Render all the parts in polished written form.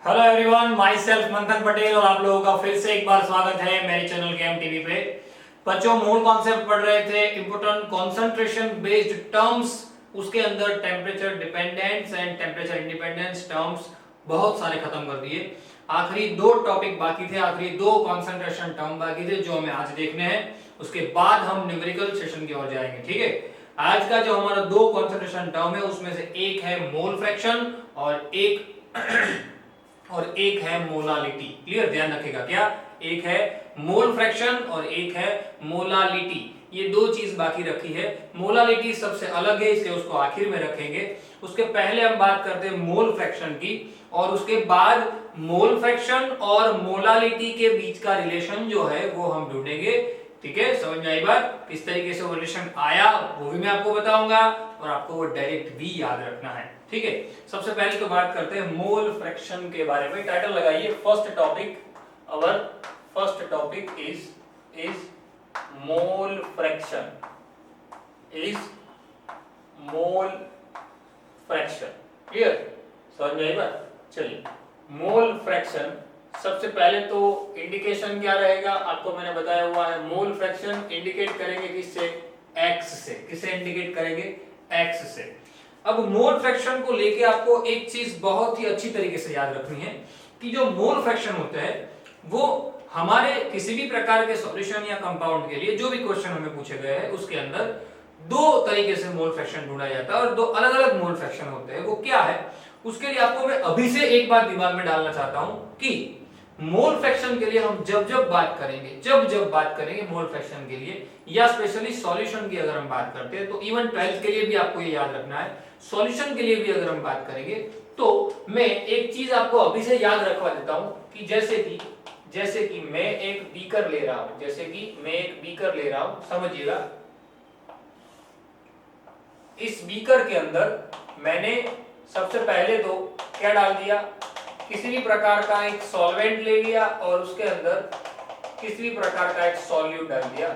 Hello everyone, my self मंथन पटेल और आप लोगों का फिर से एक बार स्वागत है मेरे चैनल गेम टीवी पे। बच्चों, मूल कॉन्सेप्ट पढ़ रहे थे इंपोर्टेंट कंसंट्रेशन बेस्ड टर्म्स, उसके अंदर temperature dependence and temperature independence terms बहुत सारे खत्म कर दिए। आखिरी दो टॉपिक बाकी थे, आखिरी दो कंसंट्रेशन टर्म बाकी थे जो हमें आज देखने हैं। उसके बाद हम न्यूमेरिकल सेशन की ओर जाएंगे। ठीक है, आज का जो हमारा दो कंसंट्रेशन टर्म है उसमें से एक है मोल फ्रैक्शन और एक है मोलालिटी। क्लियर, ध्यान रखिएगा, क्या एक है मोल फ्रैक्शन और एक है मोलालिटी। ये दो चीज बाकी रखी है। मोलालिटी सबसे अलग है इसलिए उसको आखिर में रखेंगे। उसके पहले हम बात करते हैं मोल फ्रैक्शन की, और उसके बाद मोल फ्रैक्शन और मोलालिटी के बीच का रिलेशन जो है वो हम ढूंढेंगे। ठीक है, समझ में आई बात? किस तरीके से वो रिलेशन आया वो भी मैं आपको बताऊंगा और आपको वो डायरेक्ट भी याद रखना है। ठीक है, सबसे पहले तो बात करते हैं मोल फ्रैक्शन के बारे में। टाइटल लगाइए, first topic, our first topic is mole fraction, is mole fraction. Clear, समझ में आई बात? चलिए, मोल फ्रैक्शन सबसे पहले तो इंडिकेशन क्या रहेगा आपको मैंने बताया हुआ है। मोल फ्रैक्शन इंडिकेट करेंगे किससे? एक्स से। किससे इंडिकेट करेंगे? एक्स से। अब मोल फ्रैक्शन को लेके आपको एक चीज बहुत ही अच्छी तरीके से याद रखनी है कि जो मोल फ्रैक्शन होता है वो हमारे किसी भी प्रकार के सॉल्यूशन या कंपाउंड के लिए जो भी क्वेश्चन हमें पूछे गए हैं उसके अंदर दो तरीके से मोल फ्रैक्शन ढूंढा जाता है और दो अलग अलग मोल फ्रैक्शन होते हैं। वो क्या है उसके लिए आपको मैं अभी से एक बात दिमाग में डालना चाहता हूं कि मोल फ्रैक्शन के लिए हम जब जब बात करेंगे मोल फ्रैक्शन के लिए या स्पेशली सॉल्यूशन की अगर हम बात करते हैं तो इवन 12th के लिए भी आपको ये याद रखना है। सॉल्यूशन के लिए भी अगर हम बात करेंगे तो मैं एक चीज आपको अभी से याद रखवा देता हूं कि जैसे कि मैं एक बीकर ले रहा हूं, समझिएगा। इस बीकर के अंदर मैंने सबसे पहले तो क्या डाल दिया, किसी भी प्रकार का एक सॉल्वेंट ले लिया और उसके अंदर किसी भी प्रकार का एक सॉल्यूट डाल दिया,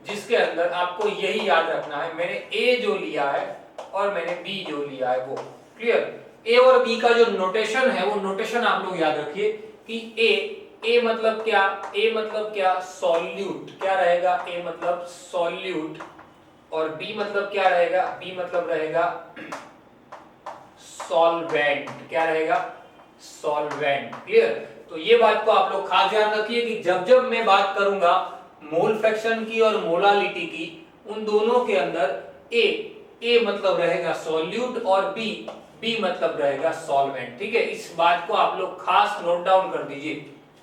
जिसके अंदर आपको यही याद रखना है मैंने ए जो लिया है और मैंने बी जो लिया है वो। क्लियर, ए और बी का जो नोटेशन है वो नोटेशन आप लोग याद रखिए कि ए मतलब क्या? सॉल्यूट। क्या रहेगा? ए मतलब सॉल्यूट और बी मतलब क्या रहेगा? बी मतलब रहेगा सॉल्वेंट। क्या रहेगा? सॉल्वेंट। क्लियर, तो ये बात को आप लोग खास ध्यान रखिए कि जब जब मैं बात करूंगा मोल फ्रैक्शन की और मोलालिटी की, उन दोनों के अंदर ए मतलब रहेगा सॉल्यूट और बी मतलब रहेगा सॉल्वेंट। ठीक है, इस बात को आप लोग खास नोट डाउन कर दीजिए।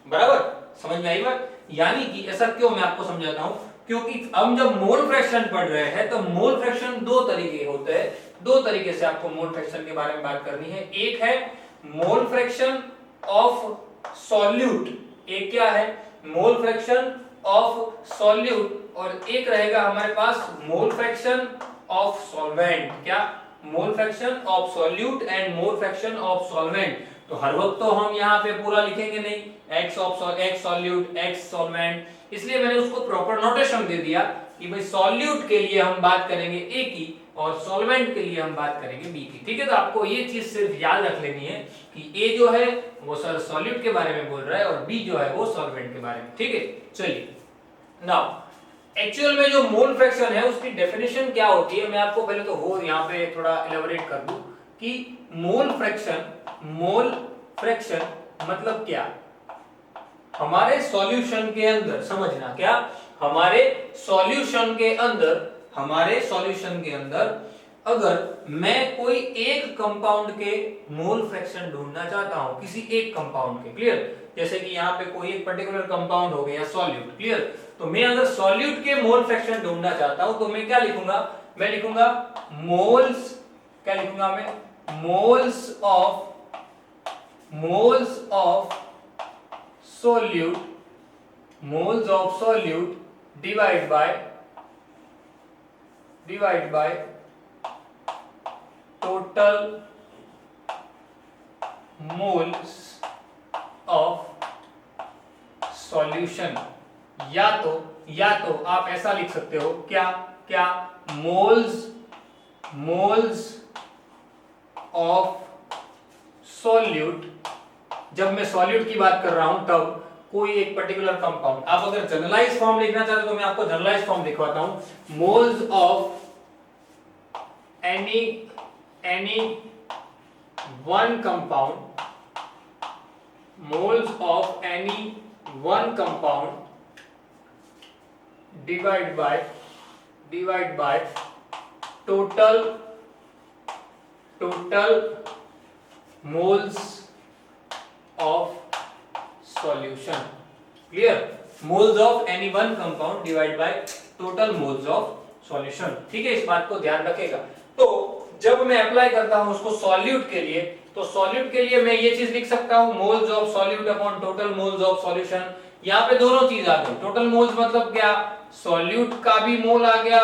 बराबर, समझ में आई बात? यानी कि ऐसा क्यों मैं आपको समझाता हूं, क्योंकि हम जब मोल फ्रैक्शन पढ़ रहे हैं तो मोल फ्रैक्शन दो तरीके होते हैं। दो तरीके से आपको मोल फ्रैक्शन के बारे में बात करनी है। एक है मोल फ्रैक्शन ऑफ सॉल्यूट, एक क्या है? मोल फ्रैक्शन ऑफ सॉल्यूट, और एक रहेगा हमारे पास मोल फ्रैक्शन ऑफ सॉल्वेंट। क्या? Mole fraction of solute and mole fraction of solvent. तो हर वक्त तो हम यहाँ पे पूरा लिखेंगे नहीं, एक्स सॉल्यूट एक्स सॉल्वेंट, इसलिए मैंने उसको प्रॉपर नोटेशन दे दिया कि भाई सॉल्यूट के लिए हम बात करेंगे ए की और सॉल्वेंट के लिए हम बात करेंगे बी की। ठीक है, तो आपको ये चीज सिर्फ याद रख लेनी है कि ए जो है वो सर सॉल्यूट के बारे में बोल रहा है और बी जो है वो सॉल्वेंट के बारे में। ठीक है, चलिए नाउ एक्चुअल में जो मोल फ्रैक्शन है उसकी डेफिनेशन क्या होती है मैं आपको पहले तो वो यहाँ पे थोड़ा इलेबोरेट कर दूं कि मोल फ्रैक्शन मतलब क्या? हमारे सॉल्यूशन के अंदर, समझना, क्या हमारे सॉल्यूशन के अंदर अगर मैं कोई एक कंपाउंड के मोल फ्रैक्शन ढूंढना चाहता हूं, किसी एक कंपाउंड के, क्लियर, जैसे कि यहाँ पे कोई एक पर्टिकुलर कंपाउंड हो गया सॉल्यूट, क्लियर, तो मैं अगर सॉल्यूट के मोल फ्रैक्शन ढूंढना चाहता हूं तो मैं क्या लिखूंगा? मैं लिखूंगा मोल्स, क्या लिखूंगा मैं? Moles of solute divide by total moles of solution. या तो आप ऐसा लिख सकते हो, क्या मोल्स ऑफ solute जब मैं सॉल्यूट की बात कर रहा हूं तब कोई एक पर्टिकुलर कंपाउंड, आप अगर जनरलाइज फॉर्म लिखना चाहते हो तो मैं आपको जनरलाइज फॉर्म लिखवाता हूं। Moles of any one compound, moles of any one compound divide by total moles of solution। Clear? Moles of any one compound divide by total moles of solution. ठीक है, इस बात को ध्यान रखेगा। तो जब मैं अप्लाई करता हूं उसको सॉल्यूट के लिए, तो सॉल्यूट के लिए मैं ये चीज लिख सकता हूं, moles of solute upon total moles of solution. यहाँ पे दोनों चीज आ गई। टोटल मोल्स मतलब क्या, सॉल्यूट का भी मोल आ गया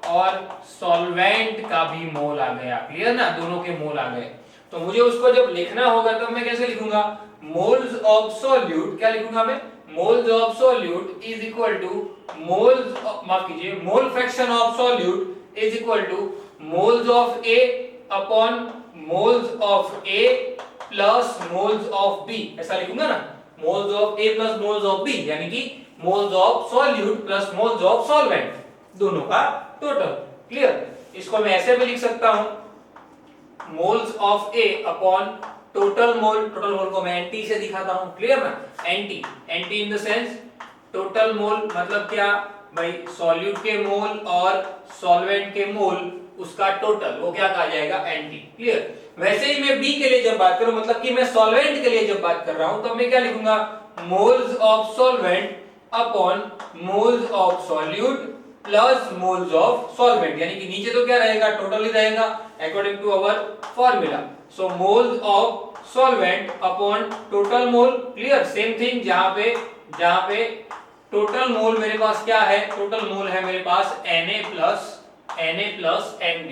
और सॉल्वेंट का भी मोल आ गया। क्लियर ना, दोनों के मोल आ गए। तो मुझे उसको जब लिखना होगा तब मैं कैसे लिखूंगा, मोल्स ऑफ सॉल्यूट, क्या लिखूंगा मैं, moles of solute is equal to moles, माफ कीजिए, mole fraction of solute is equal to moles of A upon moles of A plus moles of B. ऐसा लिखूंगा ना, moles of A plus moles of B, यानी कि moles of solute plus moles of solvent, दोनों का total. Clear? इसको मैं ऐसे भी लिख सकता हूं, moles of A upon total mole को मैं एनटी से दिखाता हूं। क्लियर ना, NT in the sense total mole मतलब क्या भाई, सॉल्यूट के मोल और सॉल्वेंट के मोल, उसका टोटल, वो क्या कहा जाएगा, एनटी। क्लियर? वैसे ही मैं बी के लिए जब बात करूं, मतलब कि मैं सॉल्वेंट के लिए जब बात कर रहा हूं, तो मैं क्या लिखूंगा, moles of solvent upon moles of solute plus moles of solvent, यानी कि नीचे तो क्या रहेगा, टोटल ही रहेगा according to our formula. So moles of solvent upon total mole. Clear? Same thing, जहां पे टोटल मोल मेरे पास क्या है, टोटल मोल है मेरे पास Na प्लस Nb।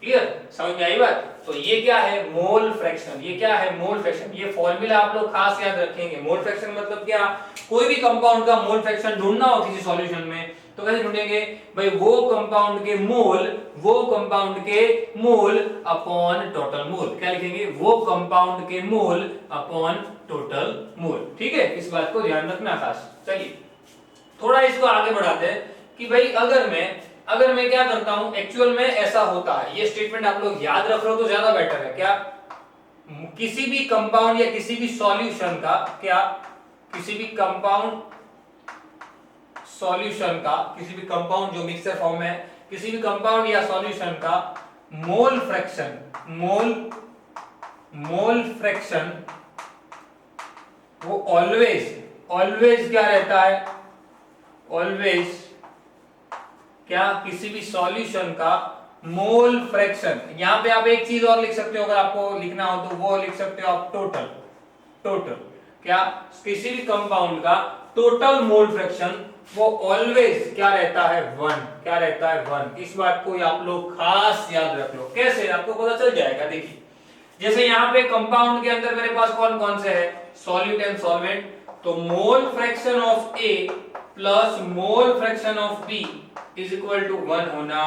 क्लियर? समझ में आई बात? तो ये क्या है, मोल फ्रैक्शन। ये क्या है, मोल फ्रैक्शन। ये फॉर्मूला आप लोग खास याद रखेंगे। मोल फ्रैक्शन मतलब क्या, कोई भी कंपाउंड का मोल फ्रैक्शन ढूंढना हो किसी सॉल्यूशन में, तो कैसे ढूंढेंगे भाई, वो कंपाउंड के मोल अपॉन टोटल मोल। क्या लिखेंगे, वो कंपाउंड के मोल अपॉन टोटल मोल। ठीक है, इस बात को ध्यान रखना खास। चलिए थोड़ा इसको आगे बढ़ाते हैं कि भाई अगर मैं क्या करता हूं, एक्चुअल में ऐसा होता है, ये स्टेटमेंट आप लोग याद रख लो तो ज्यादा बेटर है। क्या, किसी भी कंपाउंड या किसी भी सॉल्यूशन का, क्या किसी भी कंपाउंड सॉल्यूशन का, किसी भी कंपाउंड जो मिक्सर फॉर्म में है, किसी भी कंपाउंड या सॉल्यूशन का मोल फ्रैक्शन वो ऑलवेज क्या रहता है, ऑलवेज क्या, किसी भी सॉल्यूशन का मोल फ्रैक्शन। यहां पे आप एक चीज और लिख सकते हो, अगर आपको लिखना हो तो वो लिख सकते हो आप टोटल। क्या, किसी भी कंपाउंड का टोटल मोल फ्रैक्शन वो ऑलवेज क्या रहता है, 1। क्या रहता है, 1। इस बात को आप लोग खास याद रख लो। कैसे, आपको पता चल जाएगा। देखिए, जैसे यहाँ पे कंपाउंड के अंदर मेरे पास कौन कौन से है, सॉल्यूट एंड सॉल्वेंट, तो mole fraction of A plus mole fraction of B is equal to 1 होना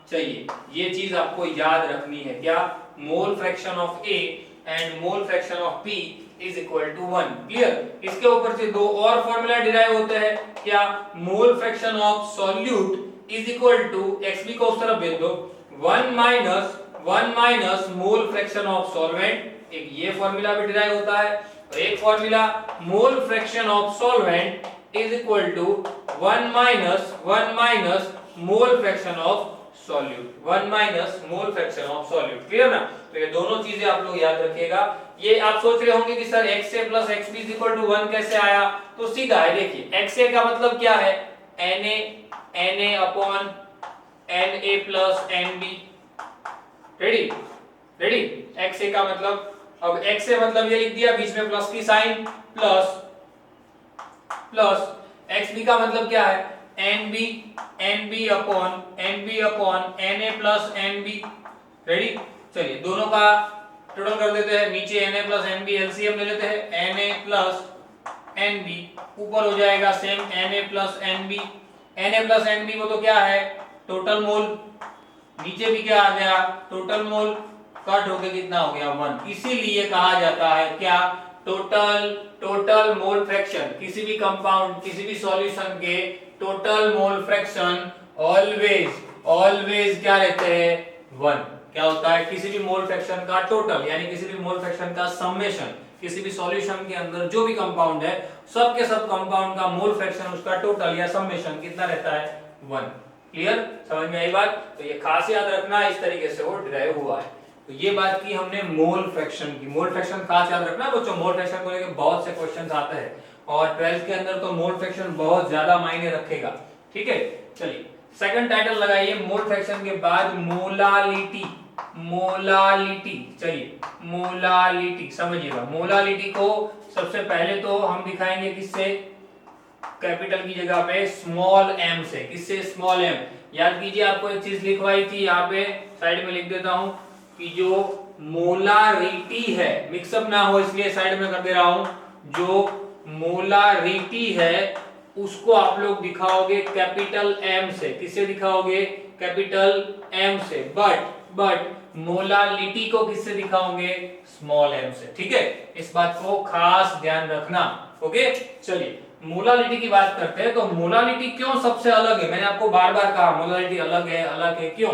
चाहिए। ये चीज आपको याद रखनी है। क्या, mole fraction of A and mole fraction of B is equal to 1। Clear? इसके ऊपर से दो और फॉर्मूला डिराइव होते हैं। क्या, mole fraction of solute is equal to, xb को उस तरफ भेज दो, 1 minus mole fraction of solvent. एक ये फॉर्मूला भी डिराइव होता है, और एक formula mole fraction of solvent is equal to 1 minus mole fraction of solute, 1 minus mole fraction of solute. Clear ना? तो ये दोनों चीजें आप लोग याद रखिएगा। ये आप सोच रहे होंगे कि sir XA plus XB is equal to 1 कैसे आया, तो सीधा है। देखिए, XA का मतलब क्या है, Na upon Na plus NB। Ready? XA का मतलब, अब XA मतलब ये लिख दिया, बीच में प्लस की साइन, प्लस XB का मतलब क्या है, NB upon Na plus NB। Ready? चलिए दोनों का टोटल कर देते हैं, नीचे Na प्लस NB एलसीएम ले लेते हैं, Na प्लस NB, ऊपर हो जाएगा सेम Na प्लस NB, वो तो क्या है, टोटल मोल। नीचे भी क्या आ गया, टोटल मोल, कट होके कितना हो गया, 1। इसीलिए कहा जाता है क्या, टोटल मोल फ्रैक्शन, किसी भी कंपाउंड, किसी भी सॉल्यूशन के टोटल मोल फ्रैक्शन ऑलवेज क्या रहते हैं 1। क्या होता है, किसी भी मोल फ्रैक्शन का टोटल यानी किसी भी मोल फ्रैक्शन का समेशन, किसी भी सॉल्यूशन के अंदर जो भी कंपाउंड है सब के सब कंपाउंड का मोल फ्रैक्शन उसका टोटल या समेशन कितना रहता है 1। क्लियर, समझ में आई बात। तो ये खास याद रखना, इस तरीके से वो डिराइव हुआ है। तो ये बात की हमने मोल फ्रैक्शन की। मोल फ्रैक्शन खास याद रखना बच्चों, मोल फ्रैक्शन को लेकर बहुत से क्वेश्चंस आते हैं और 12th के अंदर तो मोल फ्रैक्शन बहुत ज्यादा मायने रखेगा। ठीक है, चलिए सेकंड टाइटल लगाइए मोल फ्रैक्शन के बाद मोलालिटी। चलिए मोलालिटी समझिएगा। मोलालिटी को सबसे पहले तो हम दिखाएंगे किससे, कैपिटल की जगह पे स्मॉल m से। किससे, स्मॉल m। याद कीजिए, आपको एक चीज लिखवाई थी, यहाँ पे साइड में लिख देता हूं कि जो मोलारिटी है, मिक्सअप ना हो इसलिए साइड में कर दे रहा हूं, जो मोलारिटी है उसको आप लोग दिखाओगे कैपिटल M से। किससे दिखाओगे, कैपिटल M से। बट मोलालिटी को किससे दिखाओगे, स्मॉल m से। ठीक है, इस बात को खास ध्यान रखना। ओके, चलिए मोलालिटी की बात करते हैं। तो मोलालिटी क्यों सबसे अलग है, मैंने आपको बार बार कहा मोलालिटी अलग है। क्यों,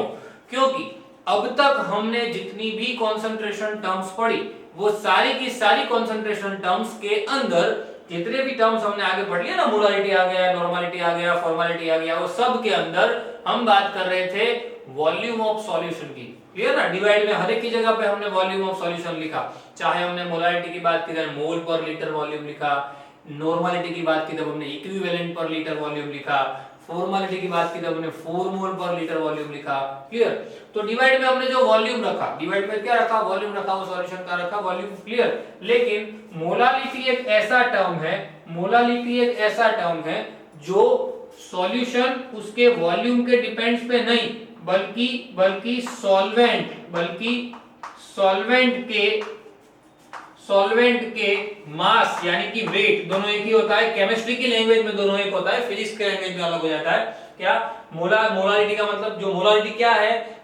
क्योंकि अब तक हमने जितनी भी कंसंट्रेशन टर्म्स पढ़ी वो सारी की सारी कंसंट्रेशन टर्म्स के अंदर जितने भी टर्म्स हमने आगे पढ़ लिया ना, मोलालिटी आ गया, नॉर्मलिटी आ गया, फॉर्मेलिटी आ गया, वो सब के अंदर हम बात कर रहे थे वॉल्यूम ऑफ सॉल्यूशन की। क्लियर ना, डिवाइड में हर एक की जगह पे हमने वॉल्यूम ऑफ सॉल्यूशन लिखा। चाहे हमने मोलालिटी की बात की तब मोल पर लीटर वॉल्यूम लिखा, नॉर्मलिटी की बात की तब हमने इक्विवेलेंट पर लीटर वॉल्यूम लिखा, फॉर्मेलिटी की बात की तब हमने 4 मोल पर लीटर वॉल्यूम लिखा। क्लियर, तो डिवाइड में हमने जो वॉल्यूम रखा, डिवाइड में क्या रखा, वॉल्यूम रखा, वो सॉल्यूशन का रखा वॉल्यूम। क्लियर, लेकिन मोलालिटी एक ऐसा टर्म है, मोलालिटी एक ऐसा टर्म है जो सॉल्यूशन उसके वॉल्यूम के डिपेंड्स पे नहीं, बल्कि सॉल्वेंट के मास यानी कि वेट, दोनों एक ही होता है। केमिस्ट्री की लैंग्वेज में दोनों एक होता है, फिजिक्स के लैंग्वेज में अलग हो जाता है। क्या मोलारिटी का मतलब, जो मोलारिटी क्या है,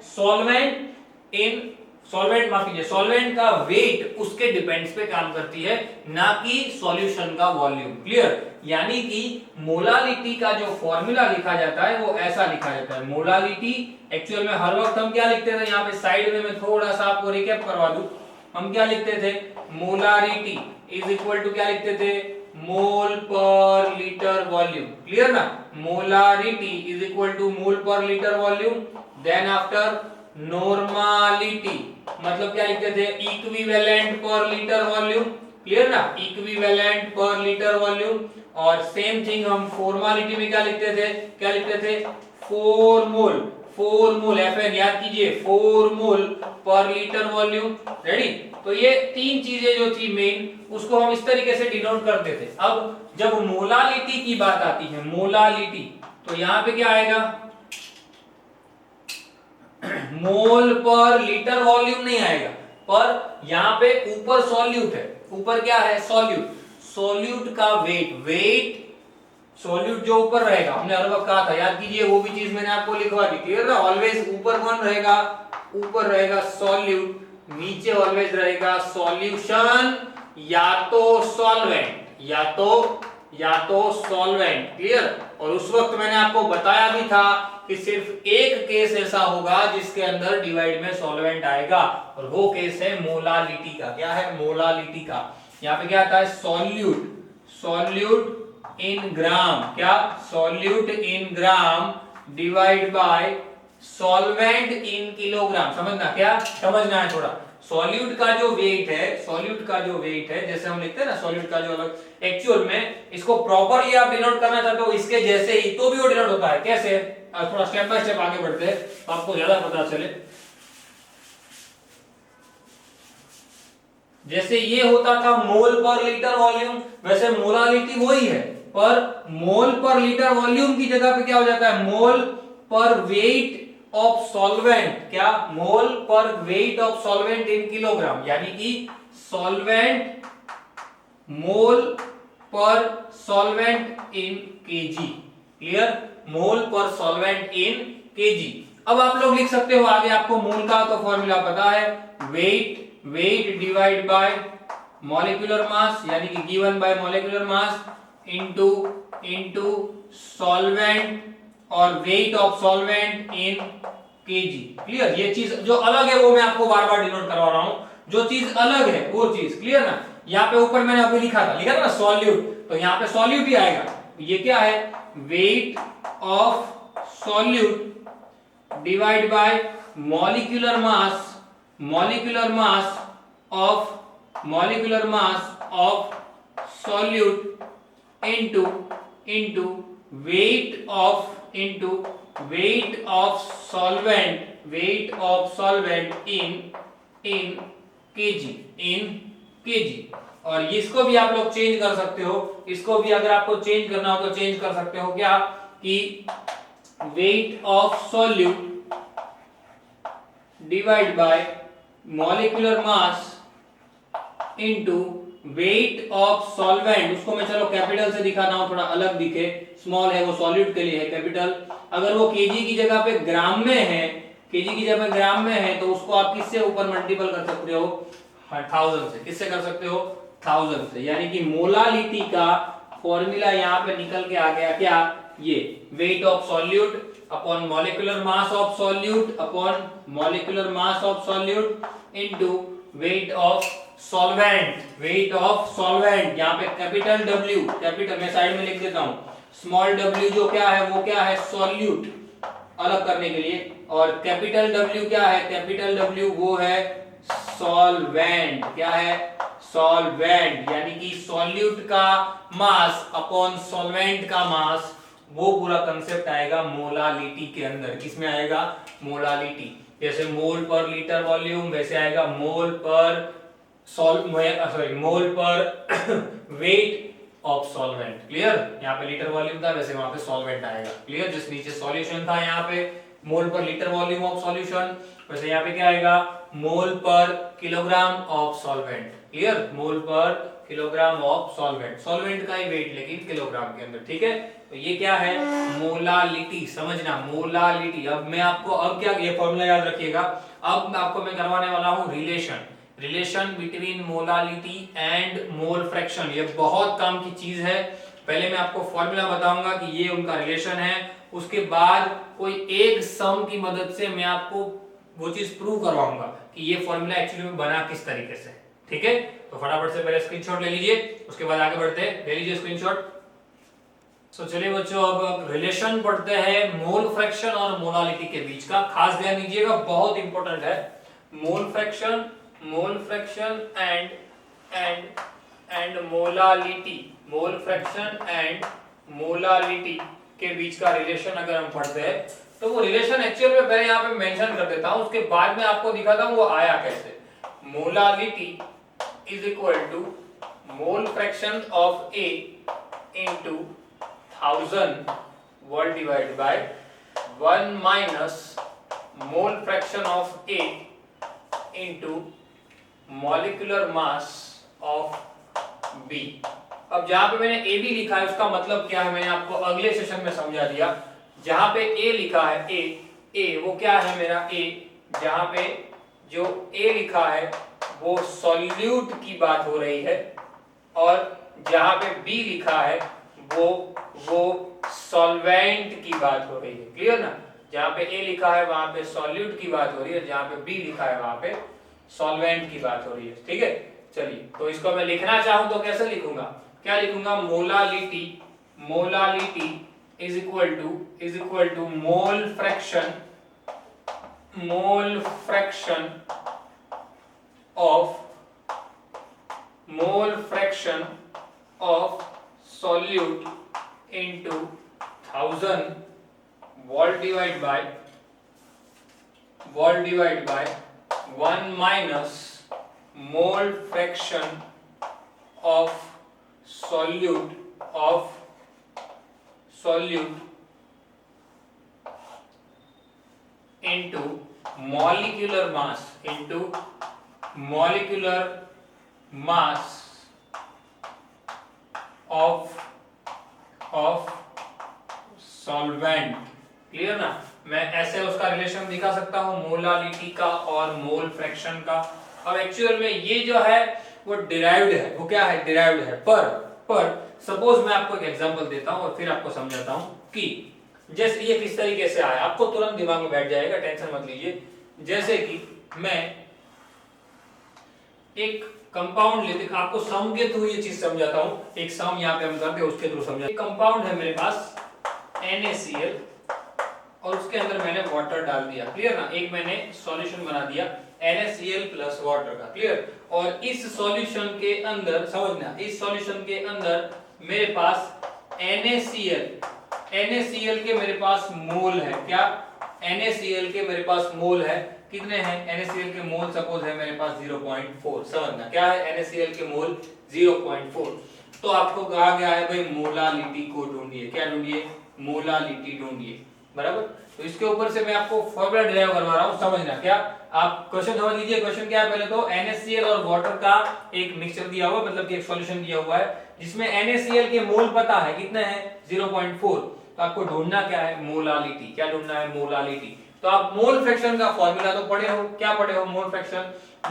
सॉल्वेंट का वेट उसके डिपेंड्स पे काम करती है, ना कि सॉल्यूशन का वॉल्यूम। क्लियर, यानी कि मोलालिटी का जो फॉर्मूला लिखा जाता है वो ऐसा लिखा जाता है। मोलालिटी एक्चुअल में हर वक्त हम क्या लिखते थे, यहाँ पे साइड में मैं थोड़ा सा आपको रिकैप करवा दूं, हम क्या लिखते थे, मोलारिटी इज इक्वल टू क्या लिखते थे, mole per litre volume. Clear ना, molarity is equal to mole per litre volume. Then after normality मतलब क्या लिखते थे, equivalent per litre volume. Clear ना, इक्विवेलेंट पर लीटर वॉल्यूम। और सेम थिंग हम फॉर्मेलिटी में क्या लिखते थे, 4 मोल FN याद कीजिए, 4 मोल पर लीटर वॉल्यूम। रेडी, तो ये तीन चीजें जो थी मेन, उसको हम इस तरीके से डिनोट करते थे। अब जब मोलालिटी की बात आती है, मोलालिटी, तो यहां पे क्या आएगा, मोल पर लीटर वॉल्यूम नहीं आएगा, पर यहां पे ऊपर सॉल्यूट है, ऊपर क्या है, सॉल्यूट का वेट, सॉल्यूट जो ऊपर रहेगा, हमने हर वक्त कहा था, याद कीजिए, वो भी चीज मैंने आपको लिखवा दी। क्लियर ना, ऑलवेज ऊपर कौन रहेगा, ऊपर रहेगा सॉल्यूट, नीचे ऑलवेज रहेगा सॉल्यूशन या तो सॉल्वेंट। क्लियर, और उस वक्त मैंने आपको बताया भी था कि सिर्फ एक केस ऐसा होगा जिसके अंदर डिवाइड में सॉल्वेंट आएगा, और वो केस है मोलालिटी का। क्या है, मोलालिटी का। यहाँ पे क्या आता है, सॉल्यूट इन ग्राम, क्या, solute in gram divide by solvent in kilogram. समझना, क्या समझना है थोड़ा, सॉल्यूट का जो वेट है, जैसे हम लिखते हैं ना सॉल्यूट का जो अलग, एक्चुअल में इसको प्रॉपर्ली आप डिनोट करना चाहते हो इसके जैसे ही, तो भी वो डिनोट होता है। कैसे, थोड़ा स्टेप बाय स्टेप आगे बढ़ते हैं तो आपको ज्यादा पता चले। जैसे ये होता था मोल पर लीटर वॉल्यूम, वैसे मोलालिटी वही है, पर मोल पर लीटर वॉल्यूम की जगह पे क्या हो जाता है, मोल पर वेट ऑफ सॉल्वेंट। क्या, मोल पर wait of solvent in kilogram, यानी कि सॉल्वेंट मोल पर सॉल्वेंट इन केजी। क्लियर, मोल पर सॉल्वेंट इन केजी। अब आप लोग लिख सकते हो आगे, आपको मोल का तो फॉर्मूला पता है, weight divide by molecular mass यानी कि given by molecular mass into into solvent और weight of solvent in KG. Clear? ये चीज जो अलग है वो मैं आपको बार बार डिनोट करवा रहा हूं, जो चीज अलग है वो चीज। क्लियर ना? यहाँ पे ऊपर मैंने अभी लिखा था ना सॉल्यूट, तो यहाँ पे सॉल्यूट ही आएगा। ये क्या है? Wait of solute divide by molecular mass, molecular mass of solute into into weight of solvent in kg। और इसको भी आप लोग चेंज कर सकते हो, इसको भी अगर आपको चेंज करना हो तो चेंज कर सकते हो। क्या? कि weight of solute divide by molecular mass into weight of solvent। उसको मैं चलो कैपिटल से दिखाता हूं, थोड़ा अलग दिखे। स्मॉल है वो सॉल्यूट के लिए है, कैपिटल। अगर वो केजी की जगह पे ग्राम में है, केजी की जगह पे ग्राम में है, तो उसको आप किससे ऊपर मल्टीपल कर सकते हो? 1000 से। किससे कर सकते हो? 1000 से। यानी कि मोलालिटी का फॉर्मूला यहाँ पे निकल के आ गया। क्या? ये wait of solute upon molecular mass of solute upon molecular mass of solute into wait of solvent, wait of solvent. यहाँ पे कैपिटल W, कैपिटल मैं साइड में लिख देता हूं, स्मॉल w जो क्या है वो क्या है? सॉल्यूट, अलग करने के लिए। और कैपिटल W क्या है? कैपिटल W वो है सॉल्वेंट। क्या है? सॉल्वेंट। यानी कि सॉल्यूट का मास अपॉन सॉल्वेंट का मास, वो पूरा कंसेप्ट आएगा मोलालिटी के अंदर। किसमें आएगा? मोलालिटी। जैसे मोल पर लीटर वॉल्यूम, वैसे आएगा मोल पर मोल पर वेट ऑफ सॉल्वेंट। क्लियर? यहाँ पे लीटर वॉल्यूम था, वैसे वहां पे सॉल्वेंट आएगा। क्लियर? जिस नीचे सॉल्यूशन था यहाँ पे मोल per litre volume of solution, वैसे यहाँ पे क्या आएगा? मोल पर किलोग्राम ऑफ सॉल्वेंट। क्लियर? मोल पर किलोग्राम ऑफ सॉल्वेंट, सॉल्वेंट का ही वेट लेकिन किलोग्राम के अंदर। ठीक है? तो ये क्या है? मोलालिटी। समझना, मोलालिटी। अब मैं आपको अब क्या, ये फॉर्मूला याद रखिएगा। अब आपको मैं करवाने वाला हूं relation between molality and mole fraction. ये बहुत काम की चीज है। पहले मैं आपको फॉर्मूला बताऊंगा कि ये उनका रिलेशन है, उसके बाद कोई एक सम की मदद से मैं आपको वो चीज प्रूव करवाऊंगा कि ये फॉर्मूला एक्चुअली में बना किस तरीके से। ठीक है? तो फटाफट से पहले स्क्रीनशॉट ले लीजिए, उसके बाद आगे बढ़ते हैं। ले लीजिए स्क्रीनशॉट। तो चलिए बच्चों, अब रिलेशन पढ़ते हैं मोल फ्रैक्शन और मोलालिटी के बीच का। खास ध्यान दीजिएगा, बहुत इंपॉर्टेंट है। Mole fraction and molality, mole fraction and molality के बीच का रिलेशन अगर हम पढ़ते हैं तो वो रिलेशन एक्चुअल में पहले यहाँ पे मेंशन कर देता हूं, उसके बाद में आपको दिखाता हूं वो आया कैसे। Molality is equal to mole fraction of A into 1000 whole divide by 1 minus mole fraction of A into molecular mass of B। अब जहां पे मैंने A भी लिखा है उसका मतलब क्या है मैंने आपको अगले सेशन में समझा दिया। जहां पे A लिखा है A वो क्या है मेरा A, जहां पे जो A लिखा है वो सॉल्यूट की बात हो रही है, और जहां पे B लिखा है वो सॉल्वेंट की बात हो रही है। क्लियर ना? जहां पे A लिखा है वहां पे सॉल्यूट की बात हो रही है, जहां पे B लिखा है वहां पे सॉल्वेंट की बात हो रही है। ठीक है? चलिए, तो इसको मैं लिखना चाहूं तो कैसे लिखूंगा? क्या लिखूंगा? Molality is equal to mole fraction of solute into 1000 wall divide by 1 minus mole fraction of solute into molecular mass of solvent। Clear ना? मैं ऐसे उसका रिलेशन दिखा सकता हूं मोलालिटी का और मोल फ्रैक्शन का। अब एक्चुअल में ये जो है वो डिराइव्ड है, वो क्या है, डिराइव्ड है। पर सपोज मैं आपको एक एग्जांपल देता हूं और फिर आपको समझाता हूं कि जैसे ये किस तरीके से आया, आपको तुरंत दिमाग में बैठ जाएगा, टेंशन मत लीजिए। जैसे कि मैं एक कंपाउंड लेते, आपको सम के थ्रू ये चीज समझाता हूं, एक सम यहां पे हम करते हैं उसके थ्रू समझा। एक कंपाउंड है मेरे पास NaCl और उसके अंदर मैंने वाटर डाल दिया, क्लियर ना, एक मैंने सॉल्यूशन बना दिया NaCl प्लस वाटर का, क्लियर। और इस सॉल्यूशन के अंदर समझना, इस सॉल्यूशन के अंदर मेरे पास NaCl के मेरे पास मोल है, क्या, NaCl के मेरे पास मोल है, कितने हैं, NaCl के मोल सपोज है मेरे पास 0.4, समझना क्या है, NaCl के मोल 0.4। तो आपको कहा गया है भाई मोलालिटी को ढूंढिए, क्या ढूंढिए, मोलालिटी ढूंढिए, बराबर। तो इसके ऊपर से मैं आपको फॉर्मूला डिराइव करवा रहा हूं, समझना क्या, आप क्वेश्चन समझ लीजिए। क्वेश्चन क्या है, पहले तो NaCl और वाटर का एक मिक्सचर दिया हुआ, मतलब कि एक सॉल्यूशन दिया हुआ है जिसमें NaCl के मोल पता है कितने हैं, 0.4। तो आपको ढूंढना क्या है, मोलालिटी, क्या ढूंढना है, मोलालिटी। तो आप मोल फ्रैक्शन का फॉर्मूला तो पढ़े हो, क्या पढ़े हो, मोल फ्रैक्शन।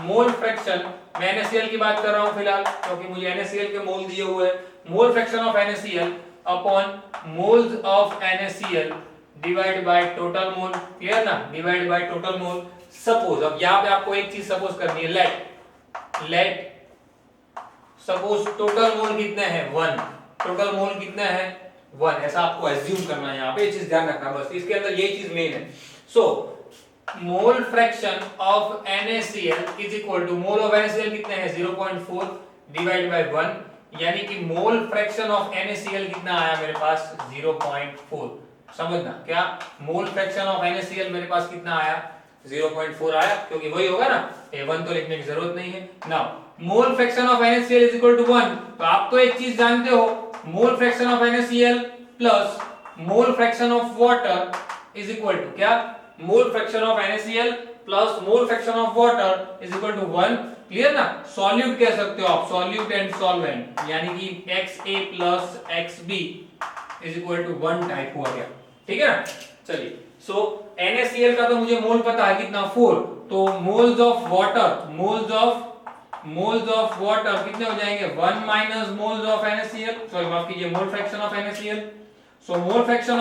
मोल फ्रैक्शन, मैं NaCl की बात कर रहा हूं फिलहाल क्योंकि मुझे NaCl के मोल दिए हुए हैं। Mole fraction of NaCl upon moles of NaCl divide by total mole, clear ना, divide by total mole. Suppose, अब यहां पे आपको एक चीज सपोज करनी है, लेट सपोज टोटल मोल कितने हैं, 1, टोटल मोल कितने हैं, 1, ऐसा आपको एज्यूम करना है, यहां पे ये चीज ध्यान रखना, बस इसके अंदर ये चीज मेन है। So mole fraction of NaCl is equal to, mole of NaCl कितने हैं, 0.4 डिवाइड बाय 1, यानी कि मोल फ्रैक्शन ऑफ NaCl कितना आया मेरे पास, 0.4। समझना क्या, मोल फ्रैक्शन ऑफ NaCl मेरे पास कितना आया, 0.4 आया, क्योंकि वही होगा ना, A1 तो लिखने की जरूरत नहीं है। Now mole fraction of NaCl is equal to 1, तो आप तो एक चीज जानते हो, mole fraction of NaCl plus mole fraction of water is equal to क्या, mole fraction of NaCl plus mole fraction of water is equal to 1, clear ना। Solute कह सकते हो आप, सॉल्यूट एंड सॉल्वेंट, यानी कि XA plus XB is equal to 1 type हुआ गया, ठीक है ना। चलिए, सो NaCl का तो मुझे मोल पता है कितना, 4, तो moles of water, moles of water कितने हो जाएंगे, 1 minus moles of NaCl, sorry माफ कीजिए, mole fraction of NaCl। So mole fraction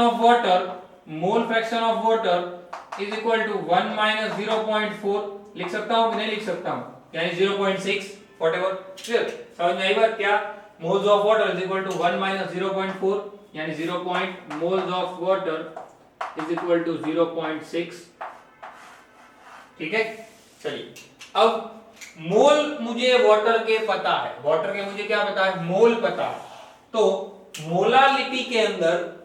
of water is equal to 1 minus 0.4, लिख सकता हूं कि नहीं लिख सकता हूं, यानी 0.6 व्हाटएवर, क्लियर, समझ में आई बात, क्या, moles of water is equal to 1 minus 0.4, यानी 0. Moles of water is equal to 0.6, ठीक है। चलिए, अब मोल मुझे वाटर के पता है, वाटर के मुझे क्या पता है, मोल पता है, तो मोलालिटी के अंदर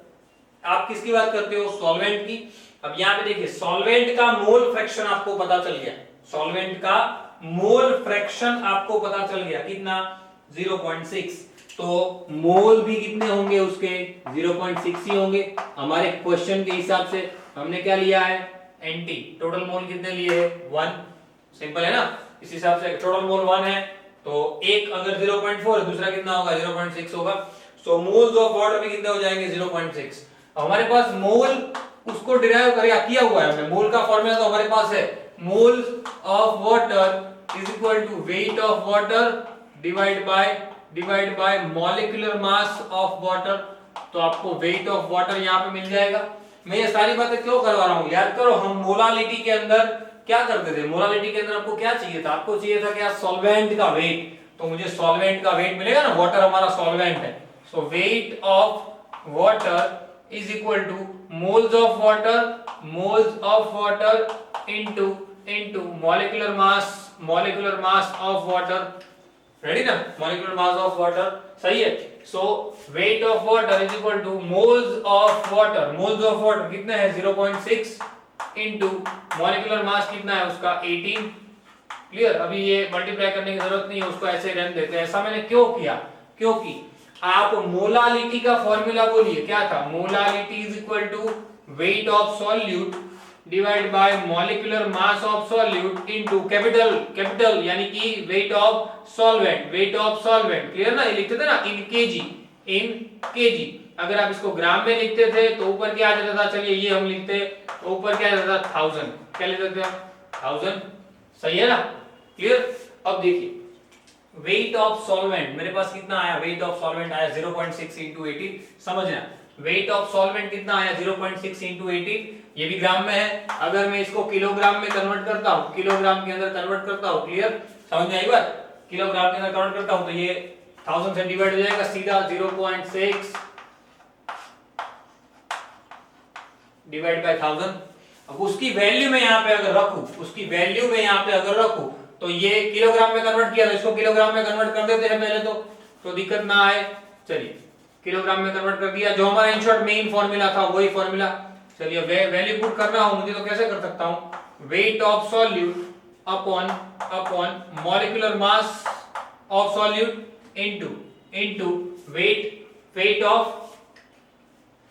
आप किसकी बात करते हो, सॉल्वेंट की। अब यहां पे देखिए, सॉल्वेंट का मोल फ्रैक्शन आपको पता चल गया, सॉल्वेंट का मोल फ्रैक्शन आपको पता चल गया कितना, 0.6, तो मोल भी कितने होंगे उसके, 0.6 ही होंगे। हमारे क्वेश्चन के हिसाब से हमने क्या लिया है, NT, टोटल मोल कितने लिए है, 1, सिंपल है ना। इस हिसाब से टोटल मोल 1 है, तो एक अगर 0.4 दूसरा कितना होगा, 0.6 होगा। सो मोल्स ऑफ वाटर भी कितने हो जाएंगे, 0.6। हमारे पास मोल उसको डिराइव किया हुआ है हमने, मोल का फॉर्मूला तो हमारे पास है, moles of water is equal to weight of water divide by molecular mass of water. तो आपको वेट ऑफ वाटर यहां पे मिल जाएगा। मैं ये सारी बातें क्यों करवा रहा हूं, याद करो, हम मोलालिटी के अंदर क्या करते थे, मोलालिटी के अंदर आपको क्या चाहिए था, आपको चाहिए था क्या, सॉल्वेंट का वेट। तो मुझे सॉल्वेंट का वेट मिलेगा ना, वाटर हमारा सॉल्वेंट है, so weight of water is equal to moles of water into molecular mass of water, ready ना, मॉलिक्यूलर मास ऑफ वाटर, सही है। So weight of water is equal to moles of water कितने हैं, 0.6 into molecular मास कितना है उसका, 18, clear. अभी ये मल्टीप्लाई करने की जरूरत नहीं है, उसको ऐसे रहने देते हैं। ऐसा मैंने क्यों किया, क्योंकि आप मोलालिटी का फॉर्मूला बोलिए, क्या था, molality is equal to weight of solute divide by molecular mass of solute into capital यानी कि वेट ऑफ सॉल्वेंट, क्लियर ना, ये लिखते थे ना इन केजी। अगर आप इसको ग्राम में लिखते थे तो ऊपर क्या आ जाता था, चलिए ये हम लिखते, तो ऊपर क्या आ जाता था, 1000, क्या लिखते थे, 1000, सही है ना, क्लियर। अब देखिए, वेट ऑफ सॉल्वेंट मेरे पास कितना आया, वेट ऑफ सॉल्वेंट आया 0.6 इंटू 18। समझना, वेट ऑफ सॉल्वेंट कितना आया 0.6 इंटू 18, ये भी ग्राम में है। अगर मैं इसको किलोग्राम में कन्वर्ट करता हूं, किलोग्राम के अंदर कन्वर्ट करता हूं, क्लियर, समझ में आई बात, किलोग्राम के अंदर कन्वर्ट करता हूं तो ये 1000 से डिवाइड हो जाएगा सीधा, 0.6 डिवाइड बाय 1000। अब उसकी वैल्यू में यहां पे अगर रखूं, उसकी वैल्यू में यहां पे अगर रखूं तो ये किलोग्राम में कन्वर्ट किया, तो इसको किलोग्राम में कन्वर्ट कर देते हैं पहले तो दिक्कत ना आए। चलिए किलोग्राम में कन्वर्ट कर दिया, जो हमारा इन शॉर्ट मेन फॉर्मूला था वही फॉर्मूला। चलिए वैल्यू पुट करना हो मुझे तो कैसे कर सकता हूं, wait of solute upon molecular mass of solute into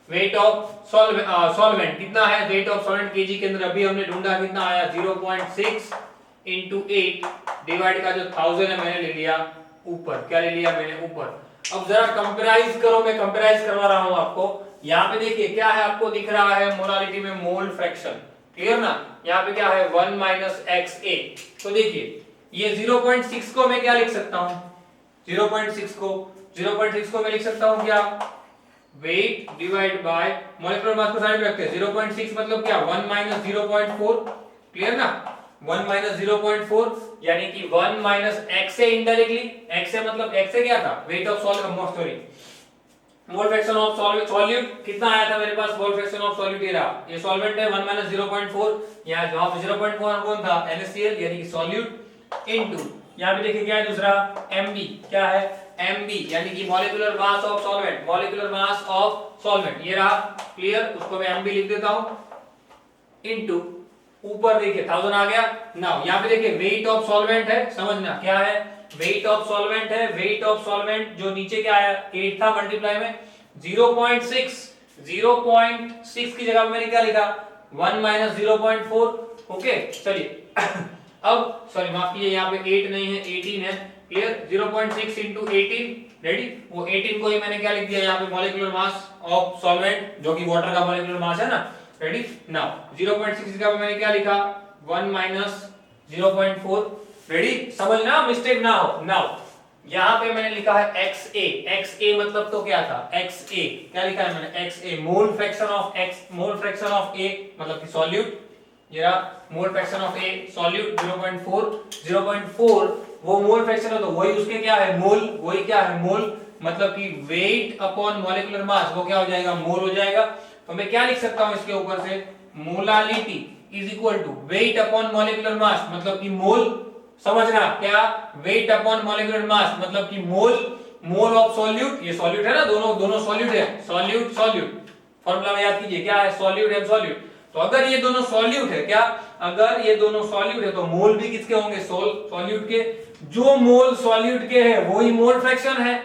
wait of solvent कितना है, वेट ऑफ सॉल्वेंट केजी के अंदर अभी हमने ढूंढा, कितना आया 0.6 इंटू 8 डिवाइड का जो 1000 है मैंने ले लिया ऊपर, क्या ले लिया मैंने ऊपर। अब जरा कंपेराइज करो, मैं कंपेराइज करवा रहा हूं आपको। यहाँ पे देखिए क्या है, आपको दिख रहा है मोलालिटी में मोल फ्रैक्शन, क्लियर ना, यहाँ पे क्या है 1 माइनस XA। तो देखिए ये 0.6 को मैं क्या लिख सकता हूं, 0.6 को मैं लिख सकता हूं क्या, वेट डिवाइड बाय मॉलिक्यूलर मास को साइड में रखते हैं, 0.6 मतलब क्या 1 माइनस 0.4, क्लियर ना, 1 माइनस 0.4 यानी कि 1 माइनस XA इनडायरेक्टली, XA मतलब XA क्या था, wait of solvent, mole fraction of solute कितना आया था मेरे पास, मोल फ्रैक्शन ऑफ सॉल्यूट ये रहा, ये सॉल्वेंट है 1 माइनस 0.4, यहां जहां पे 0.4 कौन था NaCl यानी कि सॉल्यूट इनटू यहां पे देखिए क्या है दूसरा Mb, क्या है Mb यानी कि molecular mass of solvent, molecular mass of solvent ये रहा, क्लियर, उसको मैं Mb लिख देता हूं इनटू ऊपर देखिए 1000 आ गया। नाउ यहां पे देखिए वेट ऑफ सॉल्वेंट है, समझना क्या है, वेट ऑफ सॉल्वेंट है, वेट ऑफ सॉल्वेंट जो नीचे क्या आया 8 था मल्टीप्लाई में 0.6 की जगह मैंने क्या लिखा 1 माइनस 0.4, ओके। चलिए अब सॉरी माफ कीजिए यहाँ पे 8 नहीं है 18 है, क्लियर, 0.6 इंटू 18 रेडी, वो 18 को ही मैंने क्या लिख दिया यहाँ पे मॉलिक्यूलर मास ऑफ सॉल्वेंट जो कि वाटर का मॉलिक्यूलर मास है ना, रेडी। नाउ 0.6 की जगह मैंने क्या लिखा 1 माइनस 0.4, रेडी, समझना मिस्टेक ना हो। नाउ यहां पे मैंने लिखा है XA मतलब तो क्या था XA, क्या लिखा है मैंने XA, mole fraction of A मतलब कि सॉल्यूट, ये रहा मोल फ्रैक्शन ऑफ A सॉल्यूट 0.4 वो मोल फ्रैक्शन है तो वही उसके क्या है मोल, वही क्या है मोल मतलब कि वेट अपॉन मॉलिक्यूलर मास वो क्या हो जाएगा मोल हो जाएगा। तो मैं क्या लिख सकता हूं इसके ऊपर से, molality is equal to weight upon molecular mass मतलब कि मोल, समझना क्या, वेट अपॉन मॉलिक्यूलर मास मतलब कि मोल ऑफ सॉल्यूट, ये सॉल्यूट है ना, दोनों सॉल्यूट है, सॉल्यूट फॉर्मूला में याद कीजिए क्या है सॉल्यूट एंड सॉल्यूट। तो अगर ये दोनों सॉल्यूट है, क्या अगर ये दोनों सॉल्यूट है तो मोल भी किसके होंगे सॉल्यूट के, जो मोल सॉल्यूट के है वही मोल फ्रैक्शन है,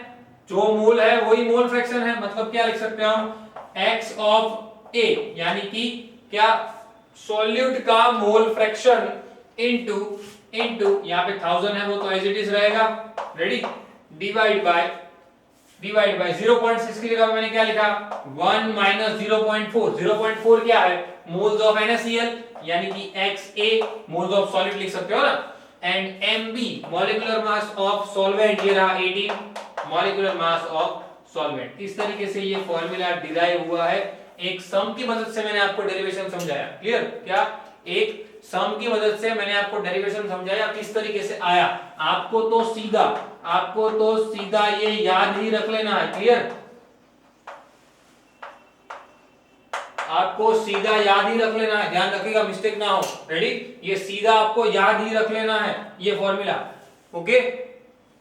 जो मोल है वही मोल फ्रैक्शन है, मतलब क्या लिख सकते हैं हम x ऑफ A यानी कि क्या सॉल्यूट का मोल फ्रैक्शन इनटू यहां पे 1000 है वो तो एज इट इज रहेगा, रेडी, डिवाइड बाय 0.6 की जगह मैंने क्या लिखा 1 माइनस 0.4 क्या है मोल्स ऑफ NaCl यानी कि XA मोल्स ऑफ सॉलिड लिख सकते हो ना, and Mb molecular mass of solvent ये रहा 18 मॉलिक्यूलर मास ऑफ सॉल्वेंट। इस तरीके से ये फॉर्मूला डिराइव हुआ है, एक सम की मदद से मैंने आपको डेरिवेशन समझाया, क्लियर, क्या एक सम की मदद से मैंने आपको डेरिवेशन समझाया किस तरीके से आया, आपको तो सीधा ये याद ही रख लेना है, क्लियर, आपको सीधा याद ही रख लेना है, ध्यान रखिएगा मिस्टेक ना हो, रेडी, ये सीधा आपको याद ही रख लेना है ये फॉर्मूला, ओके।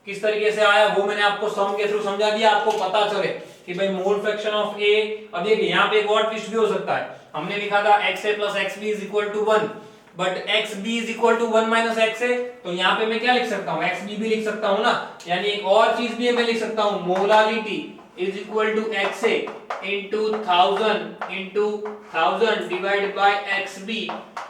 किस तरीके से आया वो मैंने आपको सम के थ्रू समझा दिया, आपको पता चले कि भाई मोल फ्रैक्शन ऑफ A। अब देखिए यहाँ पे एक और ट्विस्ट भी हो सकता है, हमने लिखा था XA plus XB is equal to 1 but XB is equal to 1 minus XA, तो यहाँ पे मैं क्या लिख सकता हूँ XB भी लिख सकता हूँ ना, यानी एक और चीज भी मैं लिख सकता हूँ molality is equal to XA into 1000 divided by XB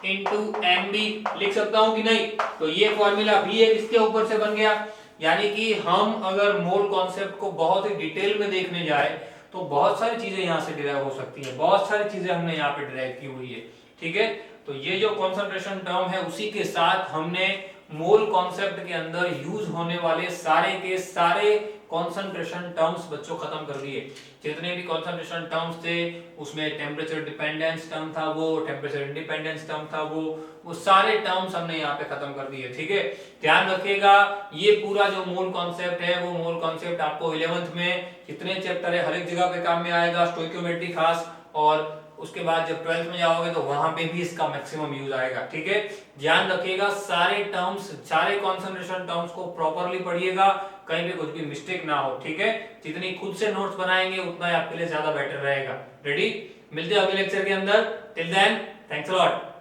into MB लिख सकता हूँ कि नहीं। तो ये फॉर्मूला भी एक इसके ऊपर से बन गया, यानी कि हम अगर मोल कॉन्सेप्ट को बहुत ही डिटेल में देखने जाए तो बहुत सारी चीजें यहाँ से डिराइव हो सकती है, बहुत सारी चीजें हमने यहाँ पे डिराइव की हुई है, ठीक है। तो ये जो कॉन्सेंट्रेशन टर्म है उसी के साथ हमने मोल कॉन्सेप्ट के अंदर यूज होने वाले सारे के सारे कॉन्सेंट्रेशन टर्म्स बच्चों खत्म कर दिए। जितने भी कॉन्सेंट्रेशन टर्म्स थे उसमें टेम्परेचर डिपेंडेंस टर्म था, वो टेम्परेचर इंडिपेंडेंस टर्म था, वो सारे टर्म्स हमने यहाँ पे खत्म कर दिए। ठीक है, ध्यान रखिएगा ये पूरा जो मोल कॉन्सेप्ट है वो मोल कॉन्सेप्ट आपको 11th में जितने चैप्टर है हर एक जगह पे काम में आएगा, स्टोइकियोमेट्री खास, और उसके बाद जब 12th में जाओगे तो वहां पे भी इसका मैक्सिमम यूज आएगा। ठीक है, ध्यान रखिएगा सारे टर्म्स, सारे कॉन्सेंट्रेशन टर्म्स को प्रॉपरली पढ़िएगा, कहीं भी कुछ भी मिस्टेक ना हो। ठीक है, जितनी खुद से नोट्स बनाएंगे उतना ही आपके लिए ज्यादा बेटर रहेगा। रेडी, मिलते हैं अगले लेक्चर के अंदर। Till then, thanks a lot.